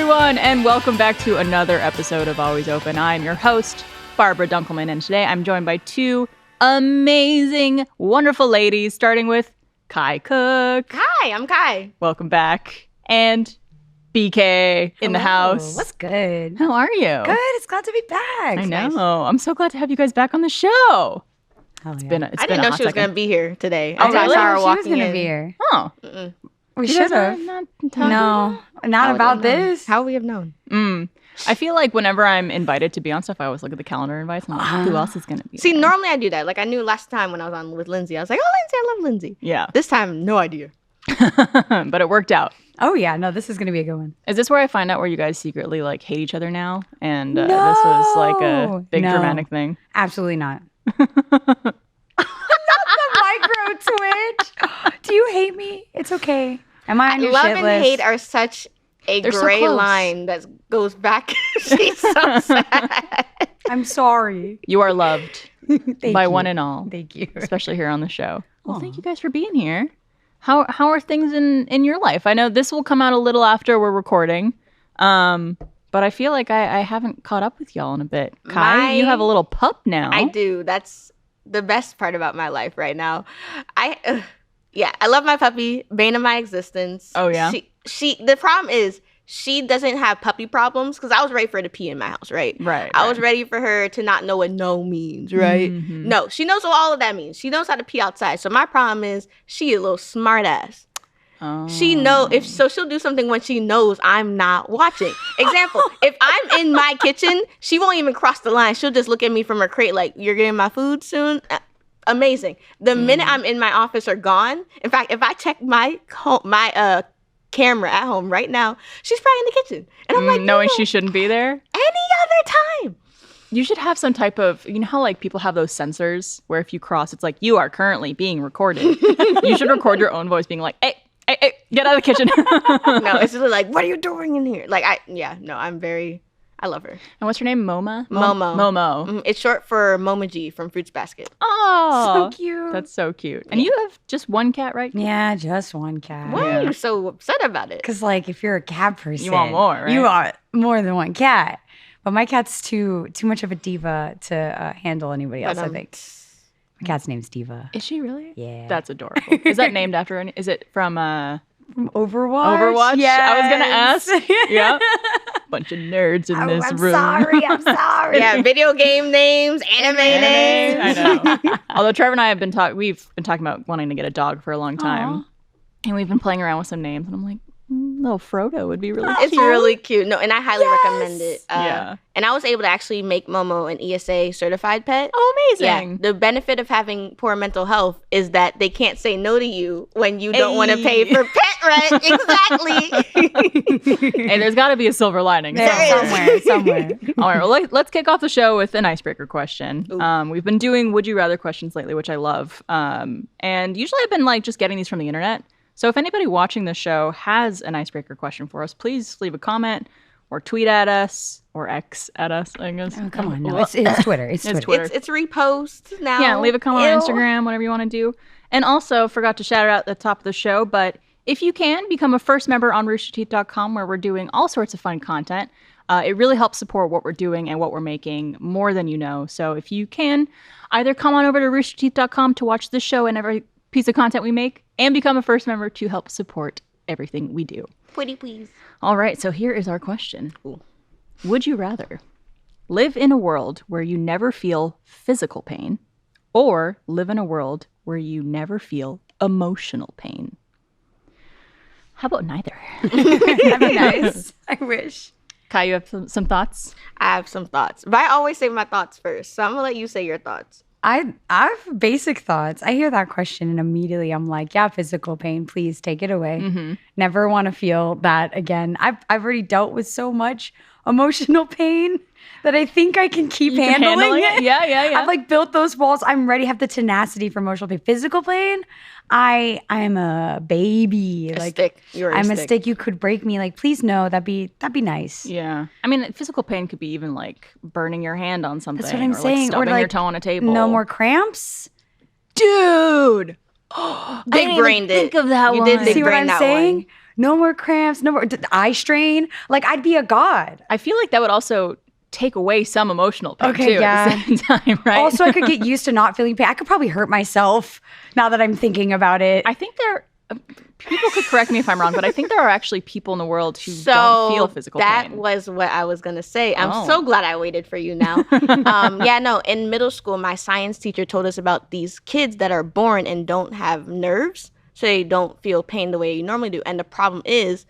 everyone, and welcome back to another episode of Always Open. I'm your host, Barbara Dunkelman, and today I'm joined by two amazing, wonderful ladies, starting with Kai Cook. Hi, I'm Kai. Welcome back. And BK in the house. What's good? How are you? Good. It's glad to be back. I know. Nice. I'm so glad to have you guys back on the show. Oh, It's yeah. been a I didn't know hot she was second. going to be here today. Oh, Until I really? saw her She was walking gonna in. be here. Oh. We You should guys have. not talking? No, not How would about we have known? this. How would we have known? I feel like whenever I'm invited to be on stuff, I always look at the calendar invites and I'm like, who else is going to be See, there? normally I do that. Like I knew last time when I was on with Lindsay, I was like, oh, Lindsay, I love Lindsay. Yeah. This time, no idea. But it worked out. Oh yeah, no, this is gonna be a good one. Is this where I find out where you guys secretly like hate each other now? And this was like a big No. dramatic thing. Absolutely not. Not the micro twitch. Do you hate me? It's okay. Am I on your Love shit and list? hate are such a They're so gray close. line that goes back. She's so sad. I'm sorry. You are loved Thank by you. one and all, Thank you. especially here on the show. Well, Aw. thank you guys for being here. How are things in your life? I know this will come out a little after we're recording, but I feel like I haven't caught up with y'all in a bit. Kai, you have a little pup now. I do. That's the best part about my life right now. I love my puppy, bane of my existence. Oh, yeah? She. The problem is she doesn't have puppy problems because I was ready for her to pee in my house, right? Right. I was ready for her to not know what no means, right? Mhm. No, she knows what all of that means. She knows how to pee outside. So my problem is she a little smart ass. Oh. She she'll do something when she knows I'm not watching. Example, if I'm in my kitchen, she won't even cross the line. She'll just look at me from her crate like, you're getting my food soon? Amazing. The minute I'm in my office or gone, in fact, if I check my camera at home right now, she's probably in the kitchen. And I'm like, knowing no, she shouldn't be there. any other time. You should have some type of, you know how like people have those sensors where if you cross, it's like you are currently being recorded. You should record your own voice being like, hey, get out of the kitchen. No, it's just like, what are you doing in here? Like, I love her. And what's her name? Momo? Momo. Momo. It's short for Momoji from Fruits Basket. Oh, So cute. that's so cute. And you have just one cat, right? Yeah, just one cat. Why are you so upset about it? Because, like, if you're a cat person, You want more, right? You want more than one cat. But my cat's too much of a diva to handle anybody else, I think. My cat's name's Diva. Is she really? Yeah. That's adorable. Is that named after any? Is it from From Overwatch? Overwatch? Yes. I was going to ask. Yeah. Bunch of nerds in this I'm room. I'm sorry. Yeah, video game names, anime names. I know. Although Trevor and I have we've been talking about wanting to get a dog for a long time. Aw. And we've been playing around with some names. And I'm like, little Frodo would be really It's cute. really cute. No, and I highly recommend it. Yeah. And I was able to actually make Momo an ESA certified pet. Oh, Yeah. amazing. The benefit of having poor mental health is that they can't say no to you when you don't want to pay for pet rent. Exactly. Hey, there's got to be a silver lining. Yeah, somewhere. All right, well, let's kick off the show with an icebreaker question. Ooh. We've been doing Would You Rather questions lately, which I love. And usually I've been like just getting these from the internet. So if anybody watching the show has an icebreaker question for us, please leave a comment or tweet at us or X at us, I guess. Oh, come on. No, it's Twitter. It's Twitter. Twitter. It's repost now. Yeah, leave a comment Ew. on Instagram, whatever you want to do. And also, forgot to shout it out at the top of the show, but if you can, become a first member on roosterteeth.com where we're doing all sorts of fun content. It really helps support what we're doing and what we're making more than you know. So if you can, either come on over to roosterteeth.com to watch this show and every piece of content we make, and become a first member to help support everything we do. Pretty please. All right, so here is our question. Ooh. Would you rather live in a world where you never feel physical pain or live in a world where you never feel emotional pain? How about neither? That'd be nice. I wish. Kai, you have some thoughts? I have some thoughts, but I always say my thoughts first. So I'm going to let you say your thoughts. I have basic thoughts. I hear that question and immediately I'm like, yeah, physical pain, please take it away. Mm-hmm. Never want to feel that again. I've already dealt with so much emotional pain that I think I can keep handling it. Yeah. I've like built those walls. I'm ready, have the tenacity for emotional pain. Physical pain, I'm a baby. A like stick. You're I'm a stick. You could break me. Like, please no, that'd be nice. Yeah. I mean, physical pain could be even like burning your hand on something. That's what I'm or saying. Like stubbing or like your toe on a table. No more cramps. Dude. Big brained it. Think of that You one. did big See what brain I'm that saying? one. No more cramps, no more eye strain. Like, I'd be a god. I feel like that would also take away some emotional pain Okay, too at the same time, right? Also, I could get used to not feeling pain. I could probably hurt myself now that I'm thinking about it. I think people could correct me if I'm wrong, but I think there are actually people in the world who don't feel physical pain. That was what I was going to say. I'm so glad I waited for you now. In middle school, my science teacher told us about these kids that are born and don't have nerves, so they don't feel pain the way you normally do. And the problem is,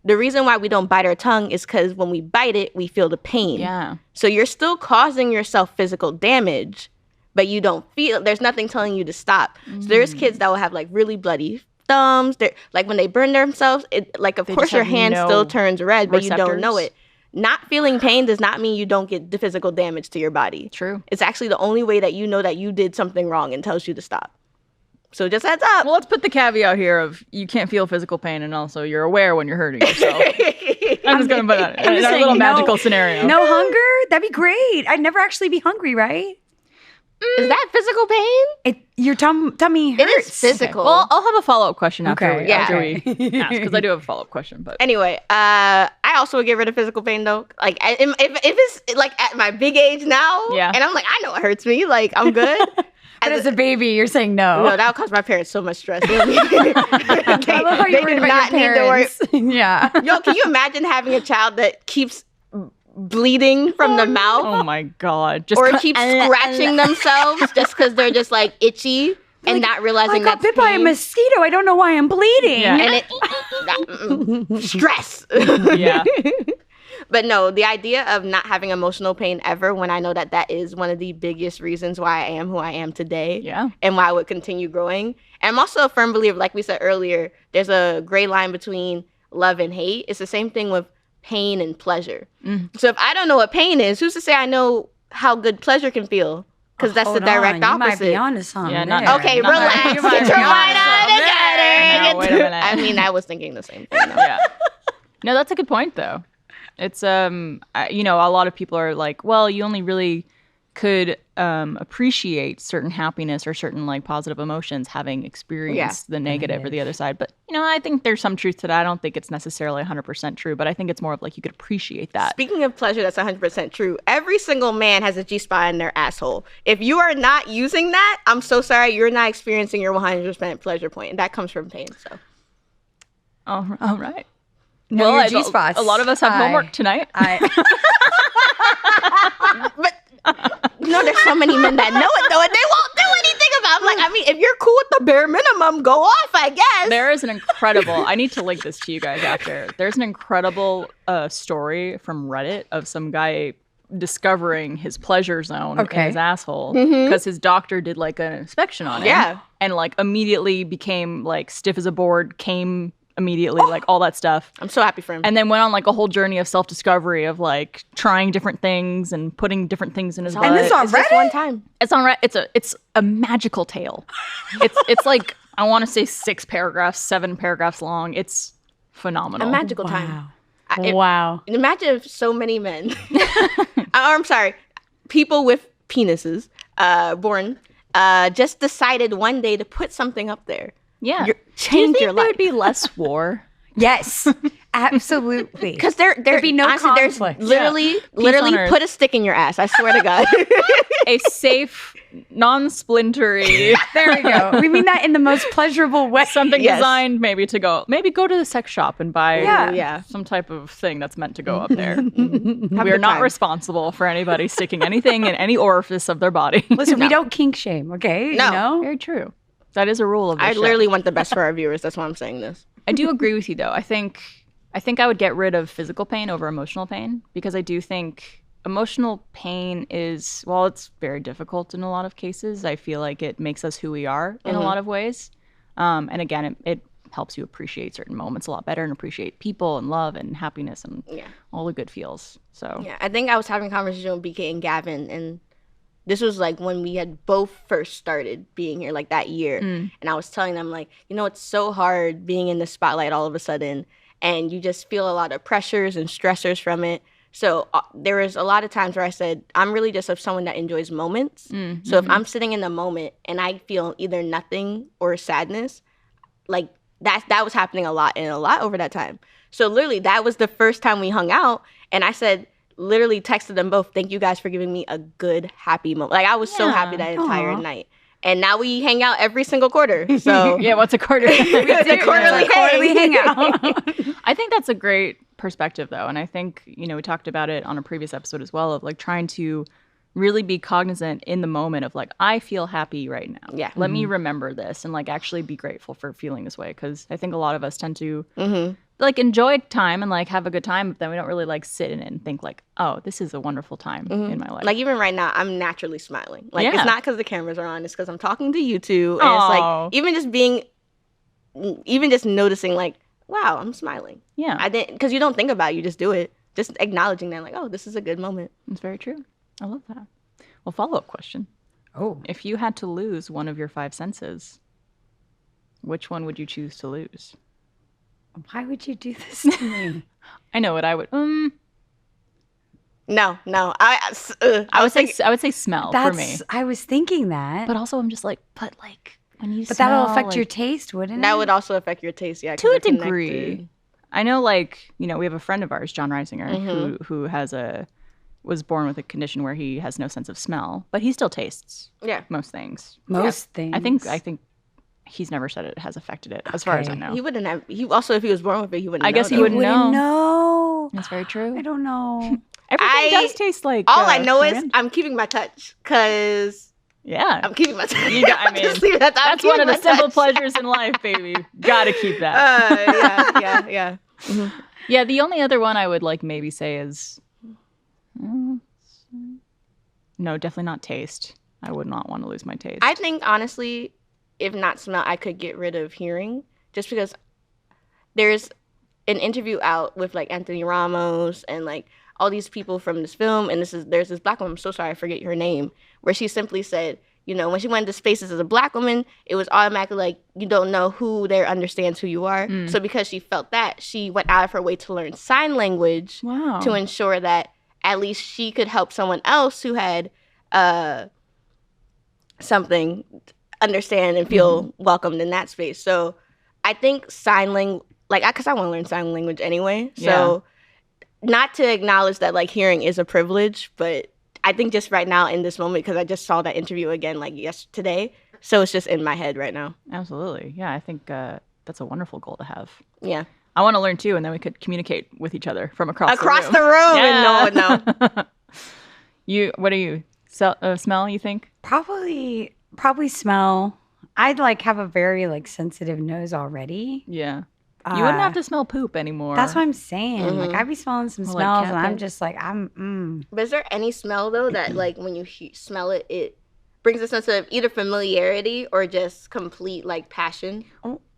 the reason why we don't bite our tongue is because when we bite it, we feel the pain. Yeah. So you're still causing yourself physical damage, but you don't feel, there's nothing telling you to stop. So there's kids that will have like really bloody thumbs. They're, like when they burn themselves, of course your hand still turns red, but you don't know it. Not feeling pain does not mean you don't get the physical damage to your body. True. It's actually the only way that you know that you did something wrong and tells you to stop. So just heads up. Well, let's put the caveat here of you can't feel physical pain and also you're aware when you're hurting yourself. I'm just going to put that in a little magical scenario. No hunger? That'd be great. I'd never actually be hungry, right? Is that physical pain? Your tummy hurts. It is physical. Okay. Well, I'll have a follow-up question after we ask, because I do have a follow-up question. But anyway, I also would get rid of physical pain though. Like if it's like at my big age now, and I'm like, I know it hurts me. Like I'm good. But as a baby, you're saying no. No, that would cause my parents so much stress. They I love how you're worried about your parents. Yeah. Yo, can you imagine having a child that keeps bleeding from the mouth? Oh my God. Or keeps scratching themselves just because they're just like itchy and not realizing I got bit by a mosquito. I don't know why I'm bleeding. Yeah. And it stress. Yeah. But no, the idea of not having emotional pain ever, when I know that that is one of the biggest reasons why I am who I am today, and why I would continue growing. And I'm also a firm believer, like we said earlier, there's a gray line between love and hate. It's the same thing with pain and pleasure. So if I don't know what pain is, who's to say I know how good pleasure can feel? Because that's the direct opposite. You might be onto something. Okay, relax. Get your mind out of the gutter. No, wait a minute. I mean, I was thinking the same thing. Yeah. No, that's a good point, though. It's, a lot of people are like, well, you only really could appreciate certain happiness or certain like positive emotions having experienced the negative or the other side. But, I think there's some truth to that. I don't think it's necessarily 100% true, but I think it's more of like you could appreciate that. Speaking of pleasure, that's 100% true. Every single man has a G-spot in their asshole. If you are not using that, I'm so sorry, you're not experiencing your 100% pleasure point. And that comes from pain, so. All right. No, well, G-spots. A lot of us have homework tonight. But there's so many men that know it though, and they won't do anything about it. I'm like, if you're cool with the bare minimum, go off, I guess. There is an incredible, I need to link this to you guys after. There's an incredible story from Reddit of some guy discovering his pleasure zone in his asshole because his doctor did like an inspection on it. And like immediately became like stiff as a board, came immediately, like all that stuff. I'm so happy for him. And then went on like a whole journey of self-discovery of like trying different things and putting different things in his butt. And this on Reddit? Reddit? One time. It's on Reddit. It's a magical tale. It's like, I want to say 6 paragraphs, 7 paragraphs long. It's phenomenal. A magical time. Wow. Imagine if so many men, I'm sorry, people with penises born just decided one day to put something up there. Yeah. Change your life. There'd be less war. Yes, absolutely. Because there'd be no conflict. There's literally put a stick in your ass. I swear to God. A safe, non-splintery. There we go. We mean that in the most pleasurable way. Something designed maybe go to the sex shop and buy – some type of thing that's meant to go up there. Have We a are not time. responsible for anybody sticking anything in any orifice of their body. Listen, we don't kink shame, okay? No. You know? Very true. That is a rule of the I show. literally want the best for our viewers. That's why I'm saying this. I do agree with you, though. I think I would get rid of physical pain over emotional pain because I do think emotional pain is, well, it's very difficult in a lot of cases. I feel like it makes us who we are in a lot of ways. And again, it helps you appreciate certain moments a lot better and appreciate people and love and happiness and all the good feels. So Yeah, I think I was having a conversation with BK and Gavin, and this was like when we had both first started being here, like that year. And I was telling them, like, it's so hard being in the spotlight all of a sudden, and you just feel a lot of pressures and stressors from it. So there was a lot of times where I said, I'm really just someone that enjoys moments. So if I'm sitting in the moment and I feel either nothing or sadness, like that was happening a lot over that time. So literally, that was the first time we hung out, and I said, literally texted them both, thank you guys for giving me a good, happy moment. Like, I was so happy that entire night. And now we hang out every single quarter. So yeah, what's a quarter? It's a quarterly hangout. I think that's a great perspective, though. And I think, we talked about it on a previous episode as well, of like trying to really be cognizant in the moment of like, I feel happy right now. Yeah. Let me remember this and like actually be grateful for feeling this way. Because I think a lot of us tend to like enjoy time and like have a good time, but then we don't really like sit in it and think like, oh, this is a wonderful time in my life. Like even right now, I'm naturally smiling. Like it's not because the cameras are on, it's because I'm talking to you two. And it's like even just noticing like, wow, I'm smiling. Yeah. I didn't, because you don't think about it, you just do it. Just acknowledging that like, oh, this is a good moment. It's very true. I love that. Well, follow-up question. Oh. If you had to lose one of your 5 senses, which one would you choose to lose? Why would you do this to me? I know what I would. No. I would say smell for me. I was thinking that. But also I'm just like, but like when you But smell, that'll affect like, your taste, wouldn't it? that would also affect your taste, yeah. to a degree. I know, like, we have a friend of ours, John Reisinger, who was born with a condition where he has no sense of smell, but he still tastes most things. Most things. I think he's never said it has affected it, as far as I know. He wouldn't have. He also, if he was born with it, he wouldn't. I guess know, he wouldn't know. No, That's very true. I don't know. Everything does taste like. All I know is coriander. I'm keeping my touch because I'm keeping my touch. I mean, that's one of the simple pleasures in life, baby. Gotta keep that. Yeah. Yeah, the only other one I would like maybe say is, no, definitely not taste. I would not want to lose my taste. I think honestly, if not smell, I could get rid of hearing, just because there's an interview out with like Anthony Ramos and like all these people from this film, and there's this black woman, I'm so sorry I forget her name, where she simply said, when she went into spaces as a black woman, it was automatically like you don't know who there understands who you are. So because she felt that, she went out of her way to learn sign language to ensure that at least she could help someone else who had something understand and feel welcomed in that space. So I think sign language, because I want to learn sign language anyway. So not to acknowledge that like hearing is a privilege, but I think just right now in this moment, because I just saw that interview again like today, so it's just in my head right now. Absolutely. Yeah, I think that's a wonderful goal to have. Yeah. I want to learn too, and then we could communicate with each other from across the room. And no one know. What do you smell, you think? Probably smell. I'd like have a very like sensitive nose already. Yeah. You wouldn't have to smell poop anymore. That's what I'm saying. Like I'd be smelling some smells, and I'm just like, But is there any smell though that like when you smell it, it brings a sense of either familiarity or just complete like passion?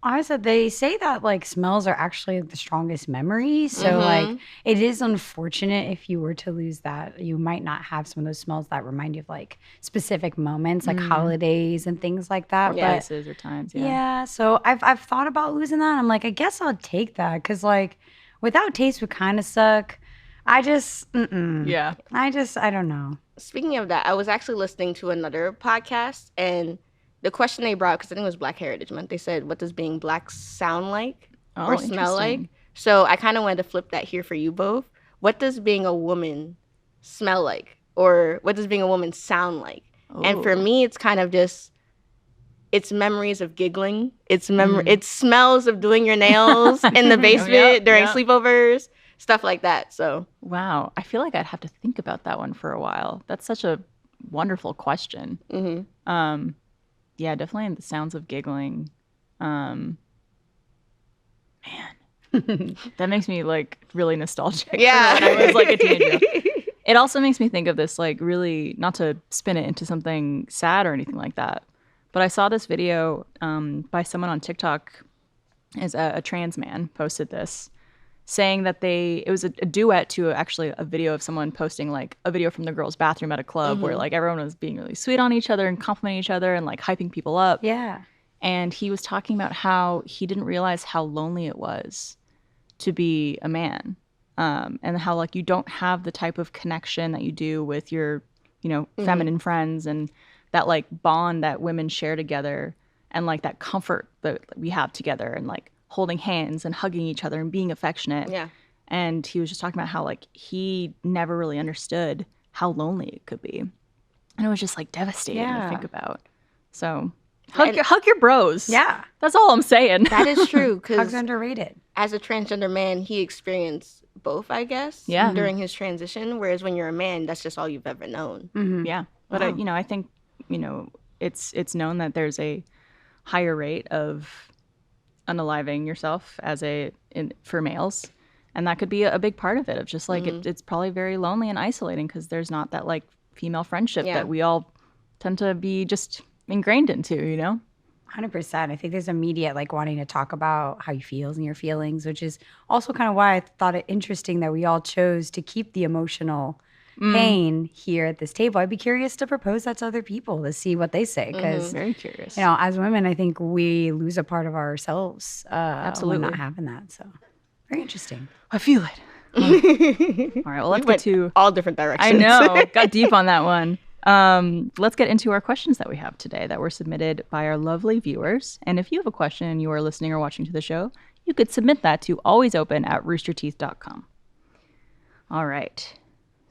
Honestly, they say that like smells are actually the strongest memories. So like it is unfortunate if you were to lose that. You might not have some of those smells that remind you of like specific moments, like holidays and things like that. Places or times. Yeah. So I've thought about losing that. I'm like, I guess I'll take that because like without taste would kind of suck. I just I don't know. Speaking of that, I was actually listening to another podcast, and the question they brought, because I think it was Black Heritage Month, they said, what does being black sound like or smell like? So I kind of wanted to flip that here for you both. What does being a woman smell like? Or what does being a woman sound like? And for me, it's kind of just, it's memories of giggling. It's smells of doing your nails in the basement during sleepovers, stuff like that. So wow, I feel like I'd have to think about that one for a while. That's such a wonderful question. Yeah, definitely the sounds of giggling. Man, that makes me like really nostalgic. Yeah, for when I was like a teenager. It also makes me think of this like really, not to spin it into something sad or anything like that, but I saw this video by someone on TikTok, as a trans man posted this, saying that it was a duet to actually a video of someone posting like a video from the girls' bathroom at a club where like everyone was being really sweet on each other and complimenting each other and like hyping people up. Yeah. And he was talking about how he didn't realize how lonely it was to be a man, and how like you don't have the type of connection that you do with your, feminine friends, and that like bond that women share together. and like that comfort that we have together and like holding hands and hugging each other and being affectionate. Yeah. And he was just talking about how like he never really understood how lonely it could be. And it was just like devastating to think about. So hug your bros. Yeah. That's all I'm saying. That is true. Hugs Because underrated. as a transgender man, he experienced both, I guess, Yeah. during his transition. Whereas when you're a man, that's just all you've ever known. Mm-hmm. Yeah. But Wow. I think, it's known that there's a higher rate of unaliving yourself for males. And that could be a big part of it, of just like it's probably very lonely and isolating because there's not that like female friendship that we all tend to be just ingrained into, 100%. I think there's immediate like wanting to talk about how you feel and your feelings, which is also kind of why I thought it interesting that we all chose to keep the emotional pain here at this table. I'd be curious to propose that to other people to see what they say because, Very curious. as women, I think we lose a part of ourselves Absolutely. when not having that. So very interesting. I feel it. All right, well, let's get to all different directions. I know. Got deep on that one. Let's get into our questions that we have today that were submitted by our lovely viewers. And if you have a question and you are listening or watching to the show, you could submit that to alwaysopen@roosterteeth.com. All right.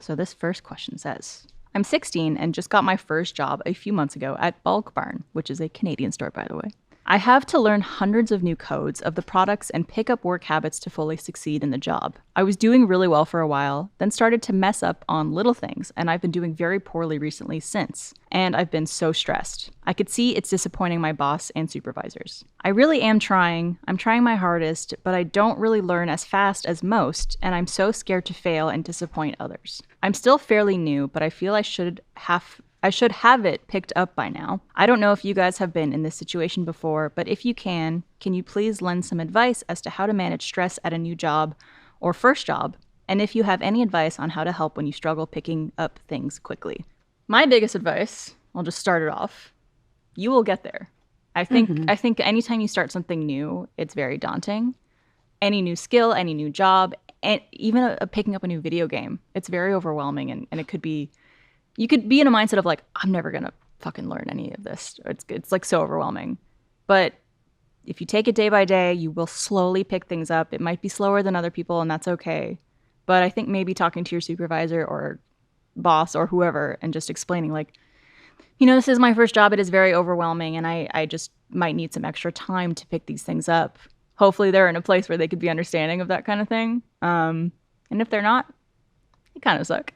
So this first question says, I'm 16 and just got my first job a few months ago at Bulk Barn, which is a Canadian store, by the way. I have to learn hundreds of new codes of the products and pick up work habits to fully succeed in the job. I was doing really well for a while, then started to mess up on little things, and I've been doing very poorly recently since. And I've been so stressed. I could see it's disappointing my boss and supervisors. I really am trying. I'm trying my hardest, but I don't really learn as fast as most, and I'm so scared to fail and disappoint others. I'm still fairly new, but I feel I should have it picked up by now. I don't know if you guys have been in this situation before, but if you can you please lend some advice as to how to manage stress at a new job or first job? And if you have any advice on how to help when you struggle picking up things quickly. My biggest advice, I'll just start it off. You will get there. I think anytime you start something new, it's very daunting. Any new skill, any new job, and even picking up a new video game, it's very overwhelming and it could be. You could be in a mindset of like, I'm never going to fucking learn any of this. It's like so overwhelming. But if you take it day by day, you will slowly pick things up. It might be slower than other people, and that's okay. But I think maybe talking to your supervisor or boss or whoever and just explaining like, this is my first job. It is very overwhelming, and I just might need some extra time to pick these things up. Hopefully they're in a place where they could be understanding of that kind of thing. And if they're not, you kind of suck.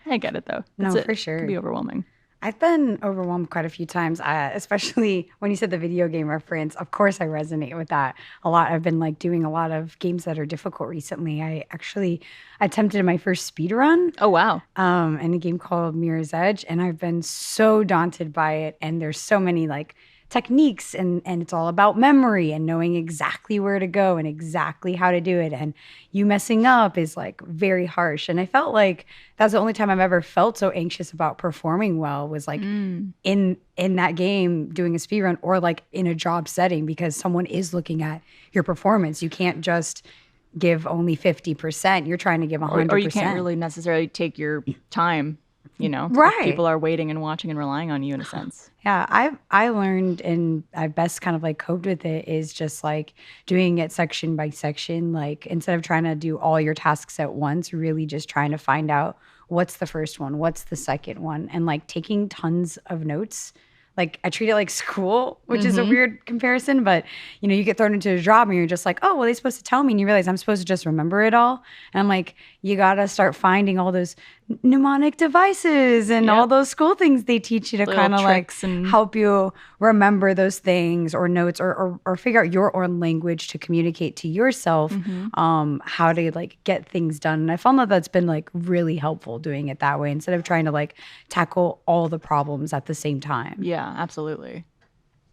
I get it though. For sure. It can be overwhelming. I've been overwhelmed quite a few times, especially when you said the video game reference. Of course, I resonate with that a lot. I've been like doing a lot of games that are difficult recently. I actually attempted my first speed run. Oh, wow. In a game called Mirror's Edge, and I've been so daunted by it. And there's so many like techniques and it's all about memory and knowing exactly where to go and exactly how to do it. And you messing up is like very harsh. And I felt like that's the only time I've ever felt so anxious about performing well was like in that game doing a speed run or like in a job setting because someone is looking at your performance. You can't just give only 50%. You're trying to give 100%. Or you can't really necessarily take your time. Right. People are waiting and watching and relying on you in a sense. Yeah, I learned and I best kind of like coped with it is just like doing it section by section. Like instead of trying to do all your tasks at once, really just trying to find out what's the first one, what's the second one, and like taking tons of notes. Like I treat it like school, which is a weird comparison, but you get thrown into a job and you're just like, oh, well, they're supposed to tell me, and you realize I'm supposed to just remember it all. And I'm like, you gotta start finding all those mnemonic devices and all those school things they teach you to kind of like help you remember those things or notes or figure out your own language to communicate to yourself how to like get things done. And I found that that's been like really helpful doing it that way instead of trying to like tackle all the problems at the same time. Yeah, absolutely.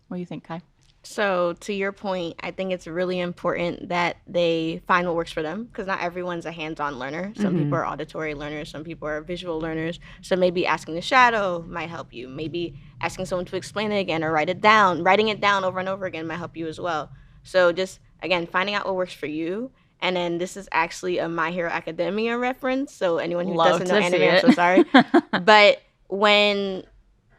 What do you think, Kai? So to your point, I think it's really important that they find what works for them because not everyone's a hands-on learner. Some people are auditory learners. Some people are visual learners. So maybe asking the shadow might help you. Maybe asking someone to explain it again or write it down. Writing it down over and over again might help you as well. So just, again, finding out what works for you. And then this is actually a My Hero Academia reference. So anyone who doesn't know anime, I'm so sorry. But when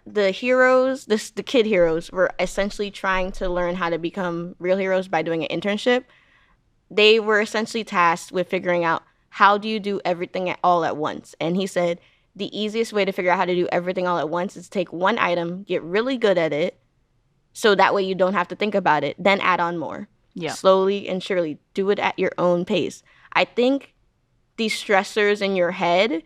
the heroes, the kid heroes, were essentially trying to learn how to become real heroes by doing an internship. They were essentially tasked with figuring out, how do you do everything all at once? And he said the easiest way to figure out how to do everything all at once is take one item, get really good at it, so that way you don't have to think about it, then add on more. Yeah. Slowly and surely. Do it at your own pace. I think these stressors in your head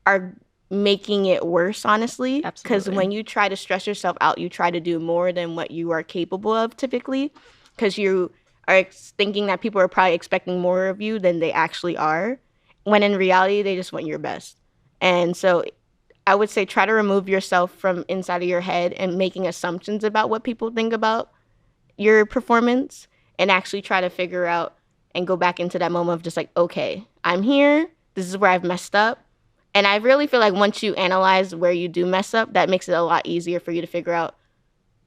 are making it worse, honestly. Because Absolutely. when you try to stress yourself out, you try to do more than what you are capable of typically. Because you are thinking that people are probably expecting more of you than they actually are. When in reality, they just want your best. And so I would say try to remove yourself from inside of your head and making assumptions about what people think about your performance, and actually try to figure out and go back into that moment of just like, okay, I'm here. This is where I've messed up. And I really feel like once you analyze where you do mess up, that makes it a lot easier for you to figure out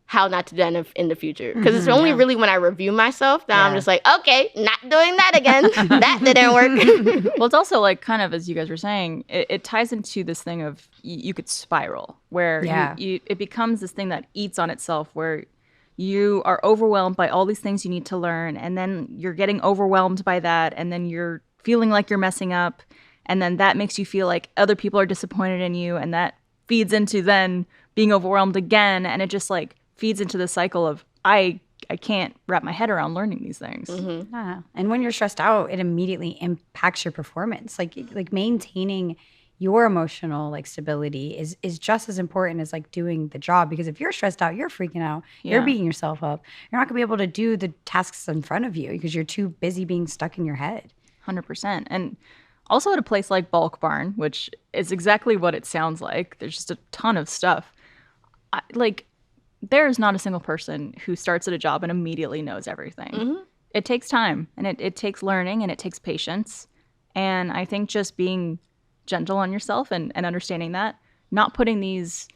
how not to do that in the future. Because it's only really when I review myself that I'm just like, okay, not doing that again. That didn't work. Well, it's also like kind of, as you guys were saying, it ties into this thing of you could spiral, where it becomes this thing that eats on itself, where you are overwhelmed by all these things you need to learn, and then you're getting overwhelmed by that, and then you're feeling like you're messing up, and then that makes you feel like other people are disappointed in you, and that feeds into then being overwhelmed again, and it just like feeds into the cycle of I can't wrap my head around learning these things. Yeah. And when you're stressed out, it immediately impacts your performance. Like maintaining your emotional like stability is just as important as like doing the job, because if you're stressed out, you're freaking out, you're beating yourself up, you're not gonna be able to do the tasks in front of you because you're too busy being stuck in your head. 100%. And also at a place like Bulk Barn, which is exactly what it sounds like, there's just a ton of stuff. There's not a single person who starts at a job and immediately knows everything. It takes time, and it takes learning, and it takes patience. And I think just being gentle on yourself and understanding that, not putting these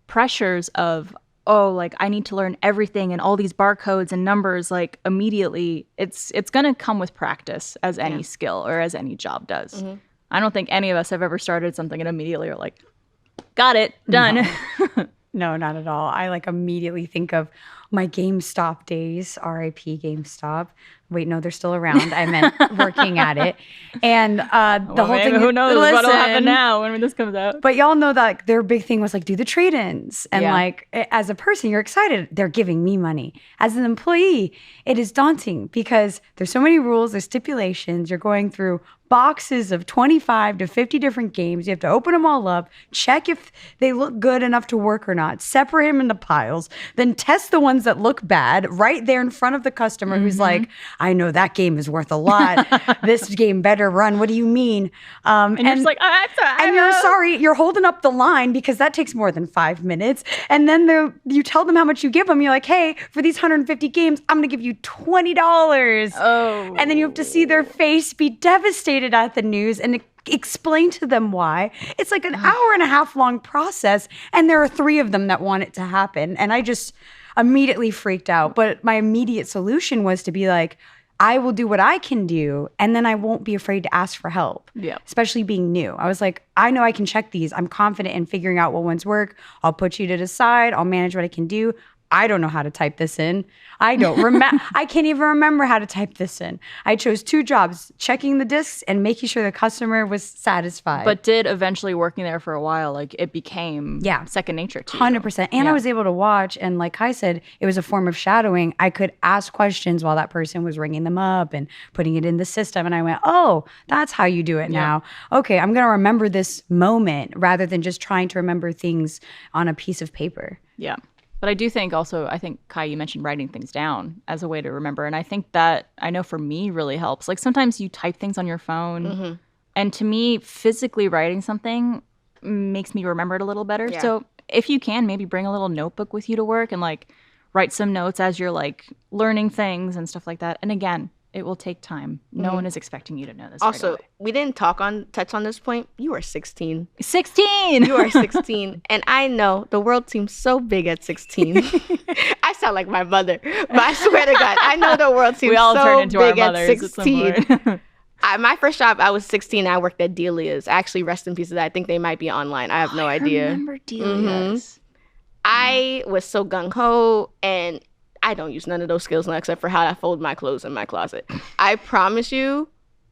pressures of, oh, like I need to learn everything and all these barcodes and numbers like immediately. It's going to come with practice, as any skill or as any job does. I don't think any of us have ever started something and immediately are like, got it, done. No, not at all. I like immediately think of my GameStop days, RIP GameStop. Wait, no, they're still around. I meant working at it. And the whole thing. Who knows what'll happen now when this comes out. But y'all know that like, their big thing was like, do the trade-ins. And like, as a person, you're excited. They're giving me money. As an employee, it is daunting because there's so many rules, there's stipulations. You're going through boxes of 25 to 50 different games. You have to open them all up, check if they look good enough to work or not, separate them into piles, then test the ones that look bad right there in front of the customer who's like, I know that game is worth a lot. This game better run. What do you mean? And you're just like, I'm sorry. And you're sorry. You're holding up the line because that takes more than 5 minutes. And then you tell them how much you give them. You're like, hey, for these 150 games, I'm going to give you $20. Oh. And then you have to see their face be devastated at the news and explain to them why. It's like an hour and a half long process, and there are 3 of them that want it to happen. And I just immediately freaked out. But my immediate solution was to be like, I will do what I can do, and then I won't be afraid to ask for help. Yeah. Especially being new. I was like, I know I can check these. I'm confident in figuring out what ones work. I'll put you to the side. I'll manage what I can do. I don't know how to type this in. I don't remember. I can't even remember how to type this in. I chose 2 jobs, checking the discs and making sure the customer was satisfied. But did eventually working there for a while, like it became second nature to you. 100%. And I was able to watch. And like Kai said, it was a form of shadowing. I could ask questions while that person was ringing them up and putting it in the system. And I went, oh, that's how you do it now. Okay, I'm going to remember this moment rather than just trying to remember things on a piece of paper. Yeah. But I do think also, Kai, you mentioned writing things down as a way to remember. And I think that, I know for me, really helps. Like sometimes you type things on your phone. And to me, physically writing something makes me remember it a little better. So if you can, maybe bring a little notebook with you to work and like write some notes as you're like learning things and stuff like that. And again, it will take time. No one is expecting you to know this. Also, right away. we didn't touch on this point. You are 16. 16! You are 16. And I know the world seems so big at 16. I sound like my mother. But I swear to God, I know the world seems so big at 16. My first job, I was 16. I worked at Delia's. Actually, rest in peace of that. I think they might be online. I have no idea. I remember Delia's. I was so gung-ho, and I don't use none of those skills now except for how I fold my clothes in my closet. I promise you,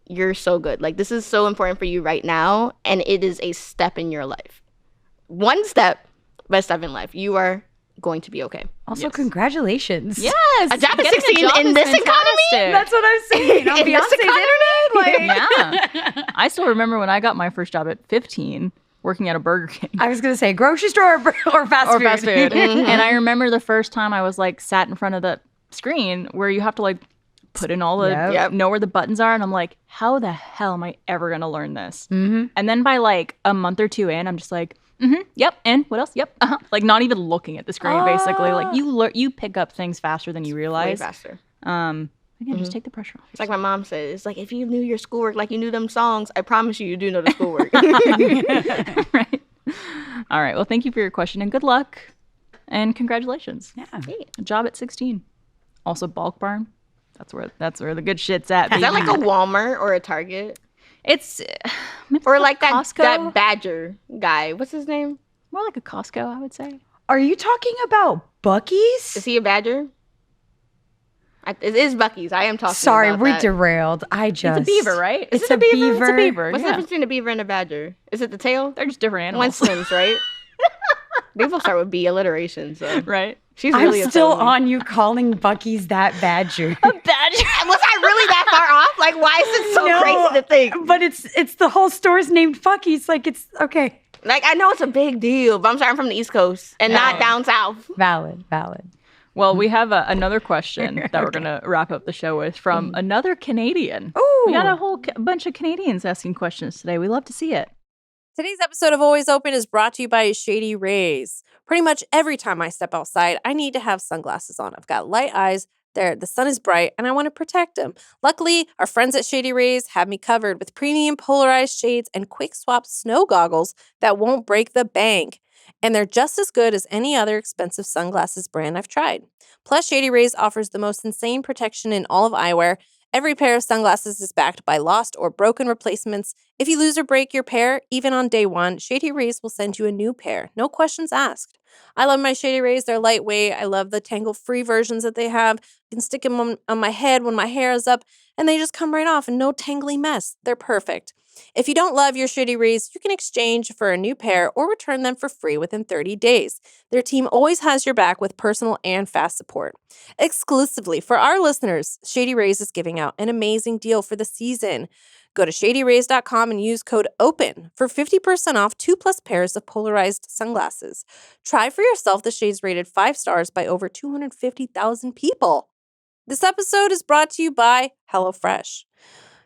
you're so good. Like, this is so important for you right now, and it is a step in your life. One step, but a step in life. You are going to be okay. Also, congratulations. Yes. A job at Getting 16 job in is this fantastic. economy? That's what I'm saying. On In this Beyonce's internet? Like, Yeah. I still remember when I got my first job at 15 working at a Burger King. I was going to say grocery store or fast Or food. fast food. And I remember the first time I was like sat in front of the screen where you have to like put in all the, Yep. know where the buttons are. And I'm like, how the hell am I ever going to learn this? Mm-hmm. And then by like a month or two in, I'm just like, yep. And what else? Yep. Like not even looking at the screen, basically. Like you pick up things faster than you realize. Way faster. Again, just take the pressure off. It's like my mom said. It's like, if you knew your schoolwork like you knew them songs, I promise you do know the schoolwork. Right. All right. Well, thank you for your question and good luck and congratulations. Yeah. A job at 16. Also, Bulk Barn. That's where the good shit's at. Is that like a Walmart or a Target? It's Or like that Costco? that Badger guy. What's his name? More like a Costco, I would say. Are you talking about Buc-ee's? Is he a Badger? It is Buc-ee's. I am talking Sorry, about we that. derailed. It's a beaver, right? It's Is a it a beaver. It's a beaver. What's the Yeah. difference between a beaver and a badger? Is it the tail? They're just different One animals. swims, right? They both start with B, alliteration. So Right? she's I'm really still a Tony. on you calling Buc-ee's that badger. Badger. Was I really that far off? Like, why is it so No, crazy to think? But it's the whole store's named Buc-ee's. Like, it's okay. Like, I know it's a big deal, but I'm sorry, I'm from the East Coast and not down south. Valid. Well, we have another question that we're going to wrap up the show with from another Canadian. Ooh. We got a whole bunch of Canadians asking questions today. We love to see it. Today's episode of Always Open is brought to you by Shady Rays. Pretty much every time I step outside, I need to have sunglasses on. I've got light eyes, the sun is bright, and I want to protect them. Luckily, our friends at Shady Rays have me covered with premium polarized shades and quick swap snow goggles that won't break the bank. And they're just as good as any other expensive sunglasses brand I've tried. Plus, Shady Rays offers the most insane protection in all of eyewear. Every pair of sunglasses is backed by lost or broken replacements. If you lose or break your pair, even on day one, Shady Rays will send you a new pair. No questions asked. I love my Shady Rays. They're lightweight. I love the tangle-free versions that they have. I can stick them on my head when my hair is up, and they just come right off and no tangly mess. They're perfect. If you don't love your Shady Rays, you can exchange for a new pair or return them for free within 30 days. Their team always has your back with personal and fast support. Exclusively for our listeners, Shady Rays is giving out an amazing deal for the season. Go to shadyrays.com and use code OPEN for 50% off 2+ pairs of polarized sunglasses. Try for yourself the shades rated 5 stars by over 250,000 people. This episode is brought to you by HelloFresh.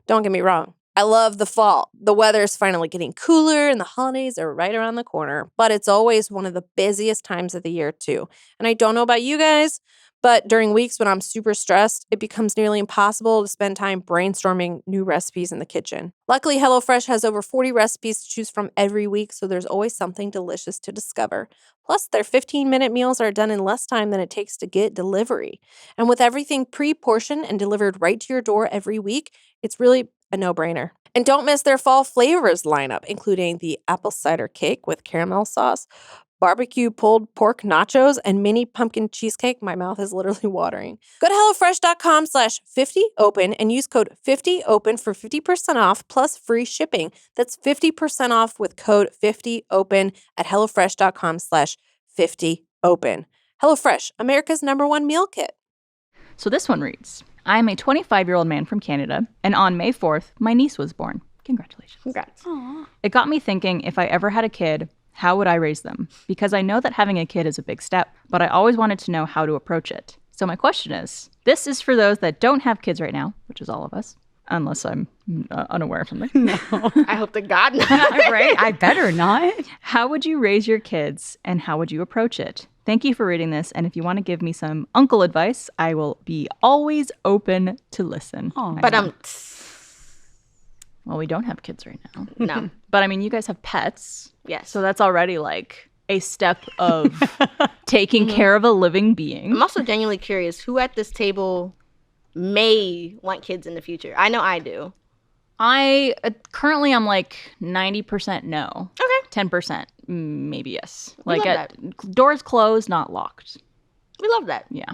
Don't get me wrong. I love the fall. The weather is finally getting cooler and the holidays are right around the corner, but it's always one of the busiest times of the year too. And I don't know about you guys, but during weeks when I'm super stressed, it becomes nearly impossible to spend time brainstorming new recipes in the kitchen. Luckily, HelloFresh has over 40 recipes to choose from every week, so there's always something delicious to discover. Plus, their 15-minute meals are done in less time than it takes to get delivery. And with everything pre-portioned and delivered right to your door every week, it's really a no-brainer. And don't miss their fall flavors lineup, including the apple cider cake with caramel sauce, barbecue pulled pork nachos, and mini pumpkin cheesecake. My mouth is literally watering. Go to HelloFresh.com/50open and use code 50open for 50% off plus free shipping. That's 50% off with code 50open at HelloFresh.com/50open. HelloFresh, America's #1 meal kit. So this one reads, I am a 25-year-old man from Canada, and on May 4th, my niece was born. Congratulations. Congrats. Aww. It got me thinking, if I ever had a kid, how would I raise them? Because I know that having a kid is a big step, but I always wanted to know how to approach it. So my question is, this is for those that don't have kids right now, which is all of us, unless I'm unaware of something. No. I hope to God not. Right? I better not. How would you raise your kids, and how would you approach it? Thank you for reading this, and if you want to give me some uncle advice, I will be always open to listen. Aw. But Well, we don't have kids right now. no. But I mean, you guys have pets, Yes. so that's already like a step of taking care of a living being. I'm also genuinely curious who at this table may want kids in the future. I know I do. Currently I'm like 90% no. Okay. 10% maybe yes. We Like love doors closed, not locked. We love that. Yeah.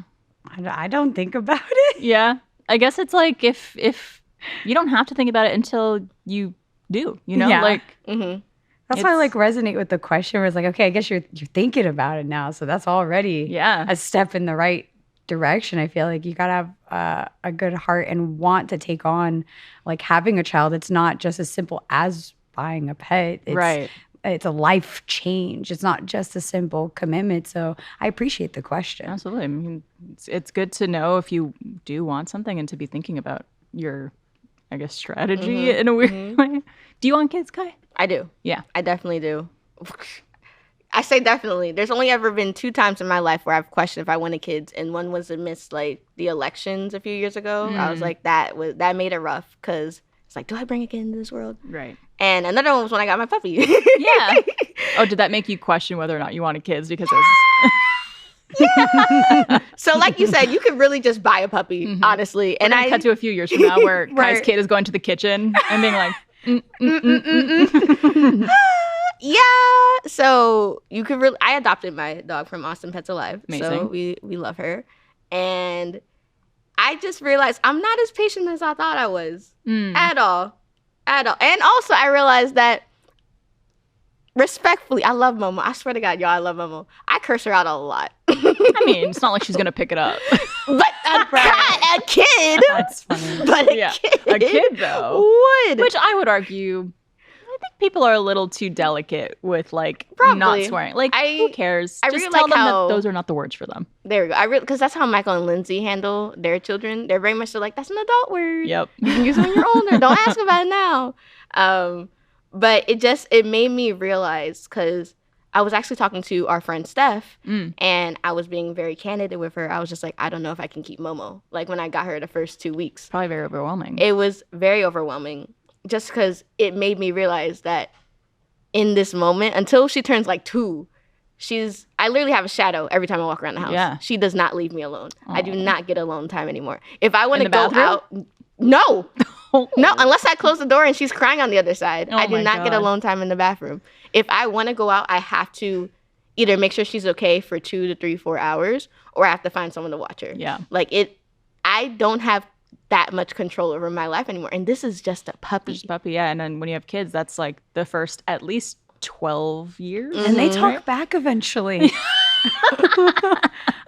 I don't think about it. Yeah. I guess it's like if you don't have to think about it until you do, you know? Yeah. Like That's why I like resonate with the question where it's like, okay, I guess you're thinking about it now. So that's already a step in the right direction. I feel like you gotta have a good heart and want to take on like having a child. It's not just as simple as buying a pet. It's a life change. It's not just a simple commitment. So I appreciate the question. Absolutely. I mean, it's good to know if you do want something and to be thinking about your, I guess, strategy in a weird way. Do you want kids, Kai? I do. Yeah. I definitely do. I say definitely. There's only ever been 2 times in my life where I've questioned if I wanted kids, and one was amidst like the elections a few years ago. I was like, that made it rough because it's like, do I bring a kid into this world? Right. And another one was when I got my puppy. Yeah. Oh, did that make you question whether or not you wanted kids because it was... Yeah. So like you said, you could really just buy a puppy, honestly. And I cut to a few years from now where Kai's kid is going to the kitchen and being like, yeah. So you could really. I adopted my dog from Austin Pets Alive. Amazing. So we love her, and I just realized I'm not as patient as I thought I was at all. And also I realized that respectfully, I love Momo. I swear to God, y'all, I love Momo. I curse her out a lot. I mean, it's not like she's gonna pick it up. But a kid. That's funny. But a kid though would. Which I would argue, I think people are a little too delicate with like Probably. not swearing. Like, who cares? I Just really tell like them how- that those are not the words for them. There we go. Because that's how Michael and Lindsay handle their children. They're very much so like, that's an adult word. Yep. You can use it when you're older. Don't ask about it now. But it made me realize, because I was actually talking to our friend Steph, and I was being very candid with her. I was just like, I don't know if I can keep Momo. Like when I got her the first 2 weeks. Probably very overwhelming. It was very overwhelming, just because it made me realize that in this moment, until she turns like 2, I literally have a shadow every time I walk around the house. Yeah. She does not leave me alone. Aww. I do not get alone time anymore. If I want In to the go bathroom? out, no. No, unless I close the door and she's crying on the other side. Oh I do my not get God. alone time in the bathroom. If I want to go out, I have to either make sure she's okay for 2 to 3, 4 hours, or I have to find someone to watch her. Yeah. I don't have that much control over my life anymore. And this is just a puppy. Just puppy, yeah. And then when you have kids, that's like the first at least 12 years. And they talk back eventually.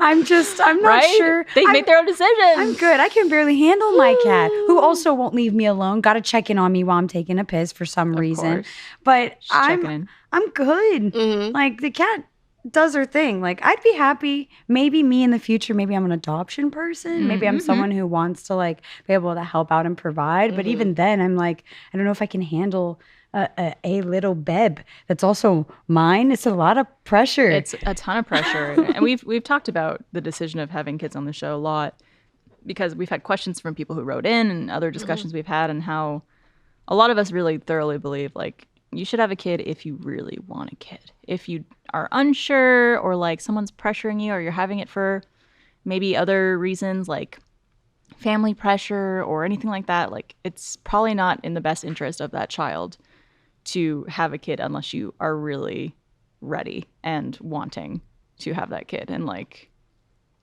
I'm not Right? sure. They make their own decisions. I'm good. I can barely handle my cat, who also won't leave me alone. Got to check in on me while I'm taking a piss for some reason. course. But Just checking in. I'm good. Like the cat does her thing. Like I'd be happy. Maybe me in the future. Maybe I'm an adoption person. Maybe I'm someone who wants to like be able to help out and provide. But even then, I'm like, I don't know if I can handle a little beb that's also mine. It's a lot of pressure. It's a ton of pressure. And we've talked about the decision of having kids on the show a lot, because we've had questions from people who wrote in and other discussions we've had, and how a lot of us really thoroughly believe like you should have a kid if you really want a kid. If you are unsure, or like someone's pressuring you, or you're having it for maybe other reasons like family pressure or anything like that, like it's probably not in the best interest of that child to have a kid unless you are really ready and wanting to have that kid and like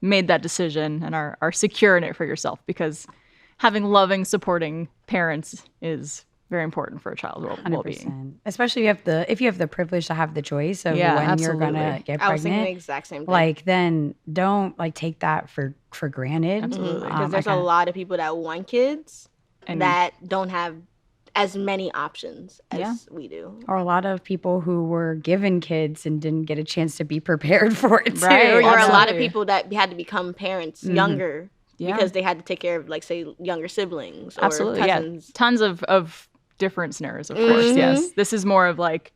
made that decision and are secure in it for yourself, because having loving, supporting parents is very important for a child's well-being. 100%. Especially if you have the privilege to have the choice of when you're gonna get pregnant. I was thinking the exact same thing. Like then don't like take that for granted. Absolutely. Because there's a lot of people that want kids And- that don't have as many options as we do. Or a lot of people who were given kids and didn't get a chance to be prepared for it too. Right. Or a lot of Absolutely. people that had to become parents younger Yeah. because they had to take care of, like, say, younger siblings or Absolutely, cousins. yeah. Tons of different scenarios, of course, yes. This is more of like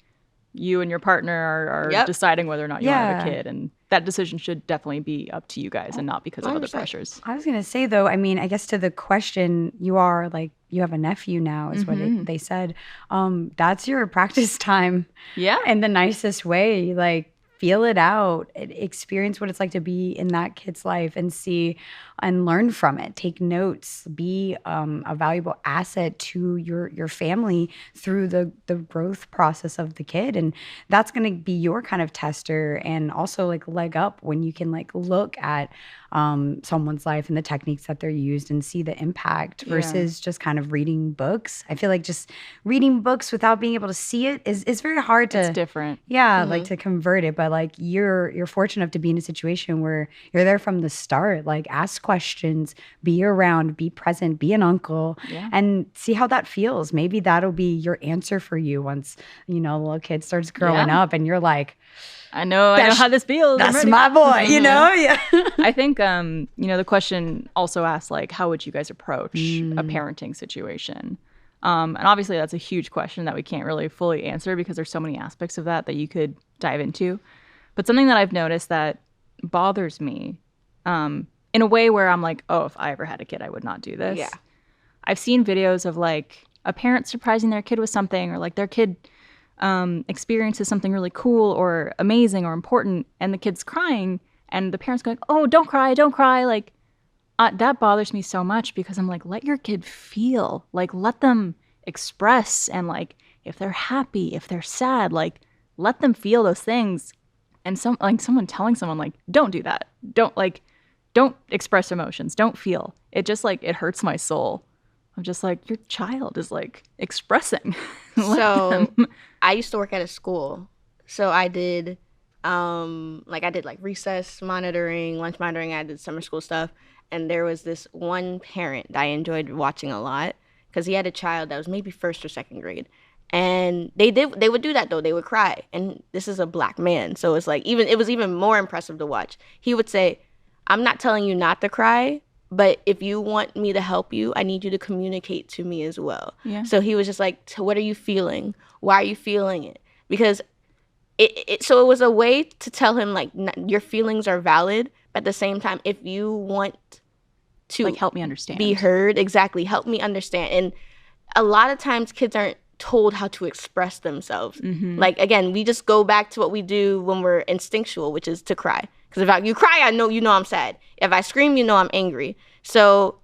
you and your partner are deciding whether or not you want to have a kid, and that decision should definitely be up to you guys and not because of other 100%. pressures. I was gonna say though, I mean, I guess to the question, you are like you have a nephew now, is what they said. That's your practice time. Yeah. In the nicest way. Like feel it out, experience what it's like to be in that kid's life and see and learn from it. Take notes, be a valuable asset to your family through the growth process of the kid. And that's going to be your kind of tester and also like leg up when you can like look at someone's life and the techniques that they're used and see the impact versus just kind of reading books. I feel like just reading books without being able to see it is very hard to. It's different. Yeah, like to convert it. But like you're fortunate enough to be in a situation where you're there from the start. Like ask questions, be around, be present, be an uncle, and see how that feels. Maybe that'll be your answer for you once, you know, the little kid starts growing up and you're like, I know how this feels. That's my boy, you know? Yeah. I think, you know, the question also asks, like, how would you guys approach a parenting situation? And obviously that's a huge question that we can't really fully answer because there's so many aspects of that you could dive into. But something that I've noticed that bothers me in a way where I'm like, oh, if I ever had a kid, I would not do this. Yeah. I've seen videos of like a parent surprising their kid with something or like their kid experiences something really cool or amazing or important and the kid's crying and the parent's going, oh, don't cry. Like that bothers me so much because I'm like, let your kid feel, like let them express and like if they're happy, if they're sad, like let them feel those things. And someone telling someone like, don't do that. Don't express emotions. Don't feel. It just like, it hurts my soul. I'm just like, your child is like expressing. So I used to work at a school. So I did like recess monitoring, lunch monitoring. I did summer school stuff. And there was this one parent that I enjoyed watching a lot because he had a child that was maybe first or second grade. And they would do that though. They would cry. And this is a Black man. So it's like it was even more impressive to watch. He would say, I'm not telling you not to cry, but if you want me to help you, I need you to communicate to me as well. Yeah. So he was just like, so what are you feeling? Why are you feeling it? Because so it was a way to tell him like your feelings are valid, but at the same time, if you want to like help me understand, be heard, exactly, help me understand. And a lot of times kids aren't told how to express themselves. Mm-hmm. Like again, we just go back to what we do when we're instinctual, which is to cry. Because if you cry, I know I'm sad. If I scream, I'm angry. So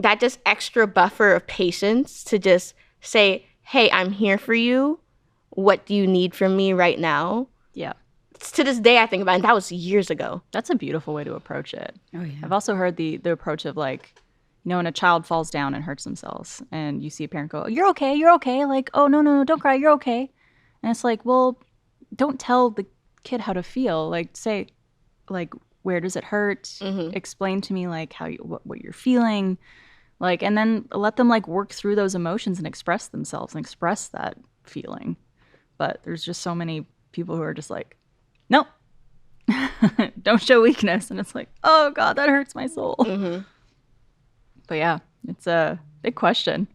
that just extra buffer of patience to just say, hey, I'm here for you. What do you need from me right now? Yeah. To this day, I think about it, and that was years ago. That's a beautiful way to approach it. Oh, yeah. I've also heard the approach of like, you know, when a child falls down and hurts themselves and you see a parent go, you're okay. Like, oh, no, don't cry. You're okay. And it's like, well, don't tell the kid how to feel. Like say, like, where does it hurt? Mm-hmm. Explain to me like what you're feeling, like, and then let them like work through those emotions and express themselves and express that feeling. But there's just so many people who are just like, nope, don't show weakness, and it's like, oh God, that hurts my soul. Mm-hmm. But yeah, it's a big question.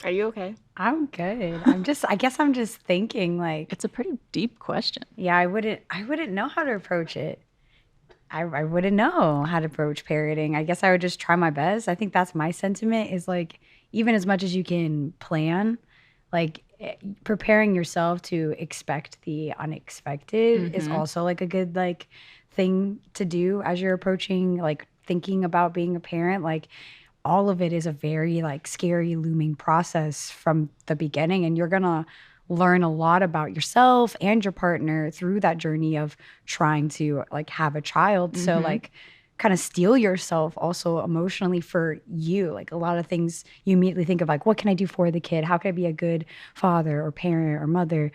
Are you okay? I'm good. I guess I'm just thinking like it's a pretty deep question. Yeah, I wouldn't know how to approach it. I wouldn't know how to approach parenting. I guess I would just try my best. I think that's my sentiment is like, even as much as you can plan, like preparing yourself to expect the unexpected is also like a good like thing to do as you're approaching, like thinking about being a parent. Like all of it is a very like scary looming process from the beginning, and you're gonna learn a lot about yourself and your partner through that journey of trying to like have a child. So like kind of steel yourself also emotionally for you. Like a lot of things you immediately think of like, what can I do for the kid? How can I be a good father or parent or mother?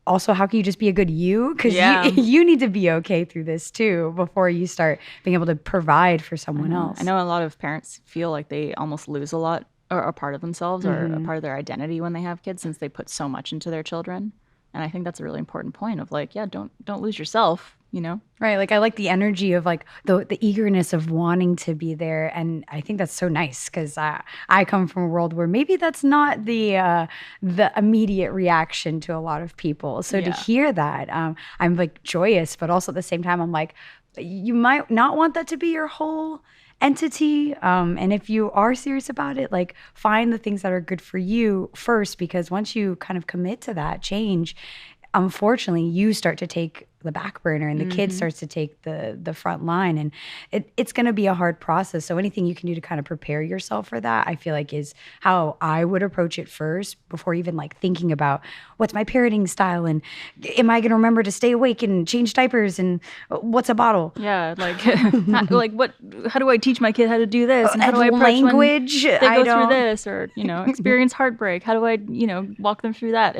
Also, how can you just be a good you? Because you need to be okay through this too before you start being able to provide for someone else. I know a lot of parents feel like they almost lose a lot or a part of themselves or a part of their identity when they have kids, since they put so much into their children. And I think that's a really important point of like, yeah, don't lose yourself, you know? Right. Like I like the energy of like the eagerness of wanting to be there. And I think that's so nice because I come from a world where maybe that's not the immediate reaction to a lot of people. So to hear that, I'm like joyous, but also at the same time, I'm like, you might not want that to be your whole entity. And if you are serious about it, like find the things that are good for you first, because once you kind of commit to that change, unfortunately, you start to take the back burner and the kid starts to take the front line, and it's going to be a hard process. So anything you can do to kind of prepare yourself for that, I feel like is how I would approach it first, before even like thinking about what's my parenting style and am I going to remember to stay awake and change diapers and what's a bottle. Yeah, like how do I teach my kid how to do this, and how do I approach language? when they go through this, or experience heartbreak? How do I walk them through that?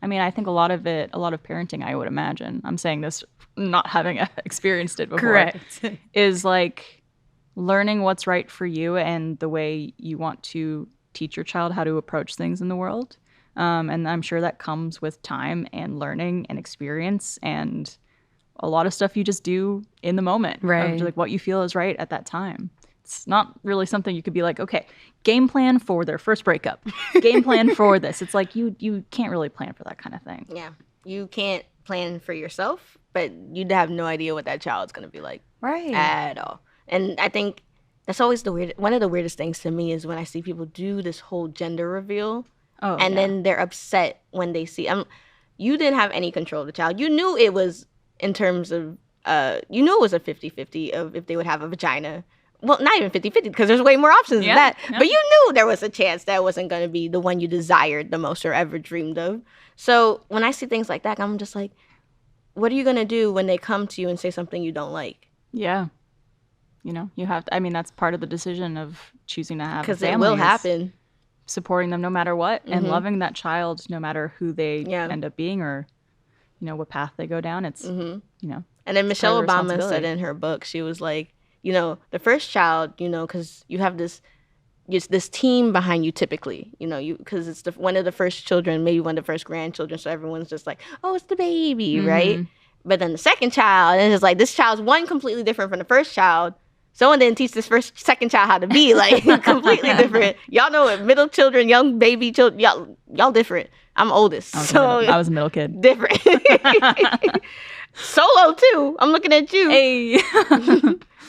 I think a lot of parenting, I would imagine, I'm saying this not having experienced it before, Correct. is like learning what's right for you and the way you want to teach your child how to approach things in the world. And I'm sure that comes with time and learning and experience and a lot of stuff you just do in the moment. Right. Of like what you feel is right at that time. It's not really something you could be like, okay, game plan for their first breakup, game plan for this. It's like you can't really plan for that kind of thing. Yeah. You can't plan for yourself, but you'd have no idea what that child's going to be like. Right. At all. And I think that's always one of the weirdest things to me is when I see people do this whole gender reveal. Oh, and then they're upset when they see you didn't have any control of the child. You knew it was in terms of you knew it was a 50-50 of if they would have a vagina. Well, not even 50-50 because there's way more options than that. Yeah. But you knew there was a chance that wasn't going to be the one you desired the most or ever dreamed of. So when I see things like that, I'm just like, what are you going to do when they come to you and say something you don't like? Yeah. You have to, that's part of the decision of choosing to have a family. Because it will happen. Supporting them no matter what and loving that child no matter who they end up being or, what path they go down. It's, And then Michelle Obama said in her book, she was like, the first child, because you have this team behind you typically, because it's one of the first children, maybe one of the first grandchildren. So everyone's just like, oh, it's the baby, right? But then the second child, and it's like, this child's one completely different from the first child. Someone didn't teach this second child how to be like completely different. Y'all know it. Middle children, young baby children, y'all different. I'm oldest. I was a middle kid. Different. Solo too. I'm looking at you. Hey.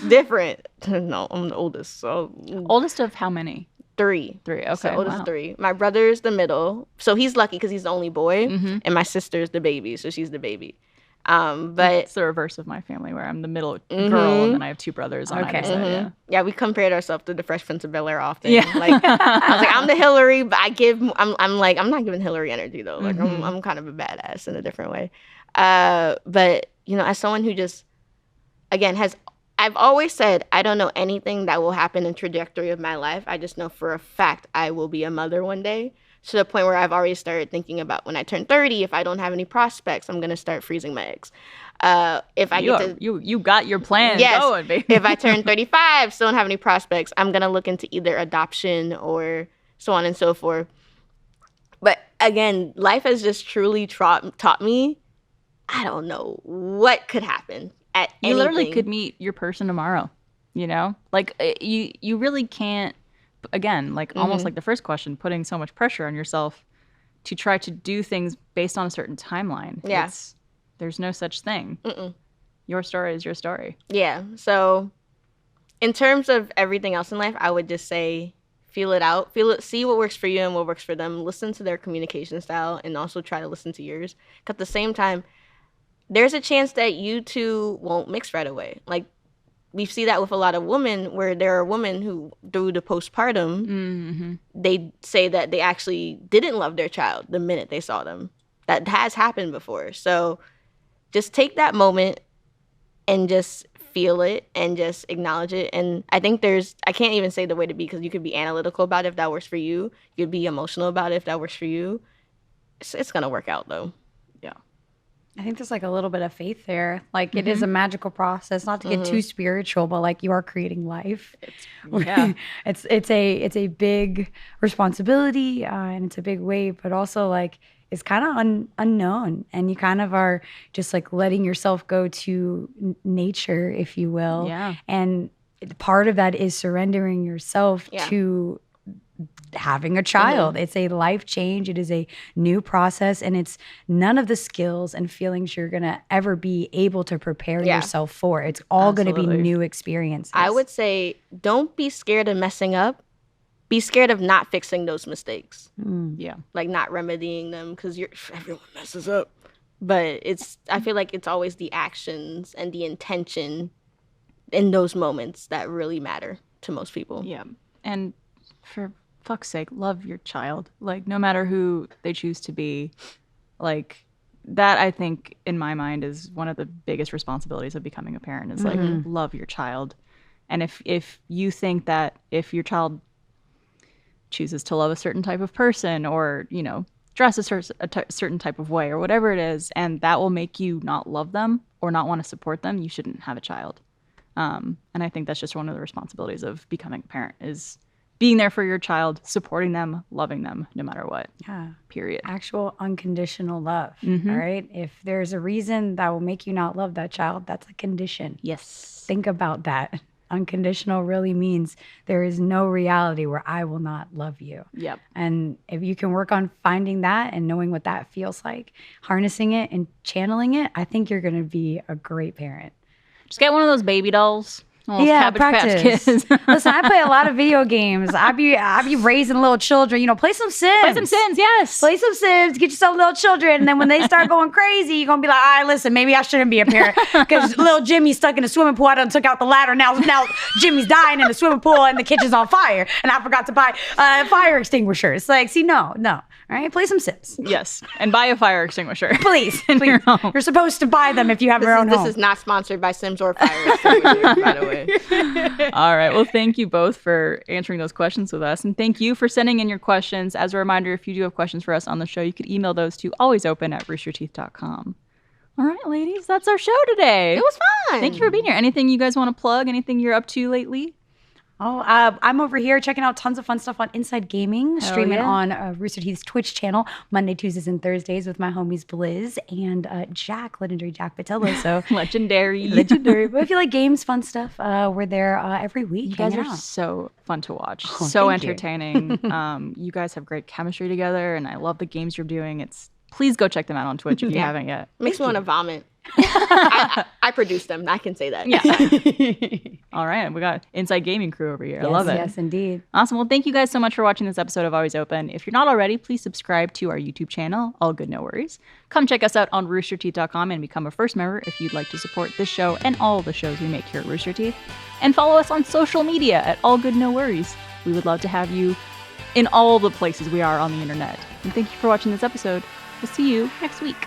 Different. No, I'm the oldest. So oldest of how many? 3. 3. Okay. So oldest 3. My brother's the middle. So he's lucky because he's the only boy. And my sister's the baby. So she's the baby. But it's the reverse of my family where I'm the middle girl and then I have 2 brothers on either side. Yeah, we compared ourselves to the Fresh Prince of Bel-Air often. Yeah. Like I was like, I'm the Hillary, but I'm like, I'm not giving Hillary energy though. Like I'm kind of a badass in a different way. But as someone who just again I've always said I don't know anything that will happen in trajectory of my life. I just know for a fact I will be a mother one day. To the point where I've already started thinking about when I turn 30, if I don't have any prospects, I'm gonna start freezing my eggs. If I you got your plan going, baby. If I turn 35, still don't have any prospects, I'm gonna look into either adoption or so on and so forth. But again, life has just truly taught me, I don't know what could happen at anything. You literally could meet your person tomorrow. Like you really can't. Again, like almost like the first question, putting so much pressure on yourself to try to do things based on a certain timeline. Yeah. There's no such thing. Your story is your story. Yeah. So in terms of everything else in life, I would just say feel it out. See what works for you and what works for them. Listen to their communication style and also try to listen to yours. Because at the same time, there's a chance that you two won't mix right away. Like, we see that with a lot of women where there are women who, through the postpartum, they say that they actually didn't love their child the minute they saw them. That has happened before. So just take that moment and just feel it and just acknowledge it. And I think I can't even say the way to be because you could be analytical about it if that works for you. You could be emotional about it if that works for you. It's going to work out though. Yeah. I think there's like a little bit of faith there. Like it is a magical process, not to get too spiritual, but like you are creating life. It's a big responsibility and it's a big weight, but also like it's kind of unknown, and you kind of are just like letting yourself go to nature, if you will. Yeah. And part of that is surrendering yourself to having a child. It's a life change. It is a new process, and it's none of the skills and feelings you're gonna ever be able to prepare yourself for. It's all gonna be new experiences. I would say don't be scared of messing up. Be scared of not fixing those mistakes. Yeah. Like not remedying them, because everyone messes up. But I feel like it's always the actions and the intention in those moments that really matter to most people. Yeah. And for fuck's sake, love your child. Like, no matter who they choose to be, like, that I think in my mind is one of the biggest responsibilities of becoming a parent is like love your child. And if you think that if your child chooses to love a certain type of person or, you know, dress a certain type of way or whatever it is, and that will make you not love them or not want to support them, you shouldn't have a child. And I think that's just one of the responsibilities of becoming a parent is being there for your child, supporting them, loving them, no matter what. Yeah. Period. Actual unconditional love. All right. If there's a reason that will make you not love that child, that's a condition. Yes. Think about that. Unconditional really means there is no reality where I will not love you. Yep. And if you can work on finding that and knowing what that feels like, harnessing it and channeling it, I think you're going to be a great parent. Just get one of those baby dolls. Yeah, Cabbage Patch practice. Kids. Listen, I play a lot of video games. I be raising little children. You know, play some Sims. Play some Sims, yes. Play some Sims. Get yourself little children, and then when they start going crazy, you're gonna be like, all right, listen, maybe I shouldn't be a parent because little Jimmy's stuck in a swimming pool. I done took out the ladder. Now Jimmy's dying in the swimming pool, and the kitchen's on fire, and I forgot to buy fire extinguishers. Like, see, no. All right, play some Sims. Yes, and buy a fire extinguisher. Please. Your home. You're supposed to buy them if you have your own home. This is not sponsored by Sims or Fire Extinguisher, by the way. All right. Well, thank you both for answering those questions with us. And thank you for sending in your questions. As a reminder, if you do have questions for us on the show, you could email those to alwaysopen@roosterteeth.com. All right, ladies, that's our show today. It was fun. Thank you for being here. Anything you guys want to plug? Anything you're up to lately? Oh, I'm over here checking out tons of fun stuff on Inside Gaming, streaming yeah. on Rooster Teeth's Twitch channel, Monday, Tuesdays, and Thursdays with my homies Blizz and Jack, legendary Jack Patello. So Legendary. But if you like games, fun stuff, we're there every week. You guys hanging are out. so fun to watch. Oh, So thank you. entertaining. You guys have great chemistry together, and I love the games you're doing. Please go check them out on Twitch if you haven't yet. Makes me want to vomit. I produce them. I can say that. Yeah. All right. We got Inside Gaming crew over here. I love it. Yes, indeed. Awesome. Well, thank you guys so much for watching this episode of Always Open. If you're not already, please subscribe to our YouTube channel, All Good No Worries. Come check us out on roosterteeth.com and become a first member if you'd like to support this show and all the shows we make here at Rooster Teeth. And follow us on social media at All Good No Worries. We would love to have you in all the places we are on the internet. And thank you for watching this episode. We'll see you next week.